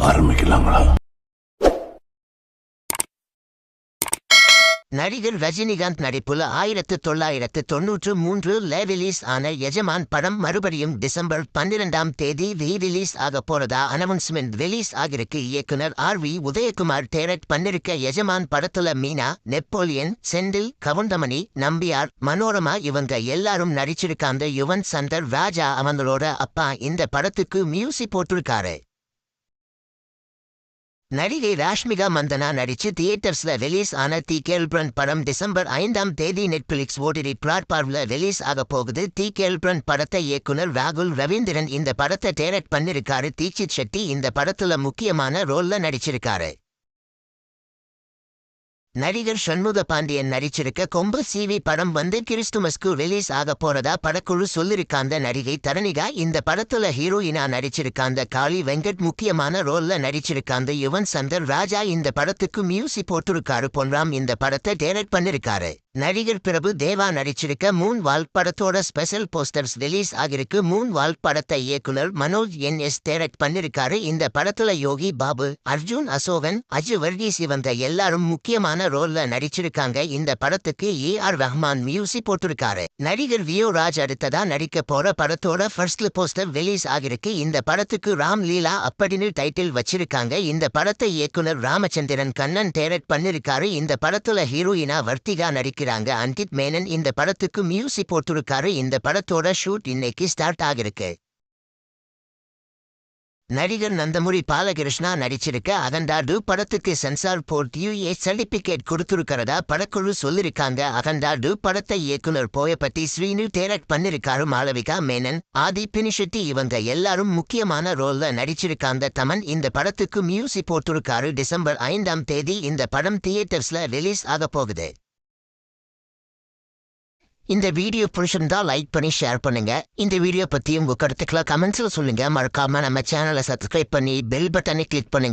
ஆரம்பிக்கலாங்களா? நடிகர் ரஜினிகாந்த் நடிப்புல 1993 ரிலீஸ் ஆன எஜமான் படம் மறுபடியும் டிசம்பர் 12ஆம் தேதி ரீ-ரிலீஸ் ஆக போறதா அனௌன்ஸ்மெண்ட் ரிலீஸ் ஆகிருக்கு. இயக்குனர் ஆர்.வி. உதயகுமார் டைரக்ட் பண்ணிருக்க எஜமான் படத்துல மீனா, நெப்போலியன், செந்தில், கவுண்டமணி, நம்பியார், மனோரமா இவங்க எல்லாரும் நடிச்சிருக்காங்க. யுவன் சங்கர் ராஜா அவங்களோட அப்பா இந்த படத்துக்கு மியூசிக் போட்டிருக்காரு. நடிகை ராஷ்மிகா மந்தனா நடிச்சு தியேட்டர்ஸ்ல ரிலீஸ் ஆன தி கேர்ள்ஃப்ரெண்ட் படம் டிசம்பர் 5ஆம் தேதி நெட்ஃபிளிக்ஸ் ஓடிடி பிளாட்ஃபார்ம்ல ரிலீஸ் ஆக போகுது. தி கேர்ள்ஃப்ரெண்ட் படத்தை இயக்குனர் ராகுல் ரவீந்திரன் இந்த படத்தை டைரக்ட் பண்ணிருக்காரு. தீக்ஷித் ஷெட்டி இந்த படத்துல முக்கியமான ரோல்ல நடிச்சிருக்காரு. நடிகர் சண்முக பாண்டியன் நடிச்சிருக்க கொம்பு சிவி படம் கிறிஸ்துமஸ்க்கு ரிலீஸ் ஆக போறதா படக்குழு சொல்லிருக்காங்க. நடிகை தரணிகா இந்த படத்துல ஹீரோயினா நடிச்சிருக்காங்க. காளி வெங்கட் முக்கியமான ரோல்ல நடிச்சிருக்காங்க. யுவன் சங்கர் ராஜா இந்த படத்துக்கு மியூசிக் போட்டிருக்காரு. பொன்ராம் இந்த படத்தை டைரக்ட் பண்ணிருக்காரு. நடிகர் பிரபு தேவா நடிச்சிருக்க மூன் வால்க் படத்தோட ஸ்பெஷல் போஸ்டர்ஸ் ரிலீஸ் ஆகிருக்கு. மூன் வால்க் படத்தை இயக்குனர் மனோஜ் என்.எஸ். டைரக்ட் பண்ணிருக்காரு. இந்த படத்துல யோகி பாபு, அர்ஜுன் அசோகன், அஜு வர்கீஸ் இவங்க எல்லாரும் முக்கியமான ரோல்ல நடிச்சிருக்காங்க. இந்த படத்துக்கு ஏ.ஆர். ரஹ்மான் மியூசிக் போட்டிருக்காரு. நடிகர் வியோ ராஜ் அடுத்ததா நடிக்க போற படத்தோட ஃபர்ஸ்ட் போஸ்டர் ரிலீஸ் ஆகிருக்கு. இந்த படத்துக்கு ராம் லீலா அப்படின்னு டைட்டில் வச்சிருக்காங்க. இந்த படத்தை இயக்குனர் ராமச்சந்திரன் கண்ணன் டைரக்ட் பண்ணிருக்காரு. இந்த படத்துல ஹீரோயினா வர்த்திகா நடிக்கிறாங்க. அங்கித் மேனன் இந்த படத்துக்கு மியூசிக் போட்டிருக்காரு. இந்த படத்தோட ஷூட் இன்னைக்கு ஸ்டார்ட் ஆகிருக்கு. நடிகர் நந்தமுரி பாலகிருஷ்ணா நடிச்சிருக்க அகண்டா 2 படத்துக்கு சென்சார் போர்ட் யூஏ சர்டிபிகேட் கொடுத்திருக்கிறதா படக்குழு சொல்லிருக்காங்க. அகண்டா 2 படத்தை இயக்குனர் போயப்பட்டி ஸ்ரீனு டைரக்ட் பண்ணிருக்காரு. மாளவிகா மேனன், ஆதி பினிஷெட்டி இவங்க எல்லாரும் முக்கியமான ரோல்ல நடிச்சிருக்காங்க. தமன் இந்த படத்துக்கு மியூசிக் போட்டிருக்காரு. டிசம்பர் 5ஆம் தேதி இந்த படம் தியேட்டர்ஸ்ல ரிலீஸ் ஆக போகுது. இந்த வீடியோ பிடிச்சிருந்தா லைக் பண்ணி ஷேர் பண்ணுங்க. இந்த வீடியோ பத்தி உங்க கருத்துக்களை கமெண்ட்ஸ்ல சொல்லுங்க. மறக்காம நம்ம சேனலை சப்ஸ்கிரைப் பண்ணி பெல் பட்டனை கிளிக் பண்ணுங்க.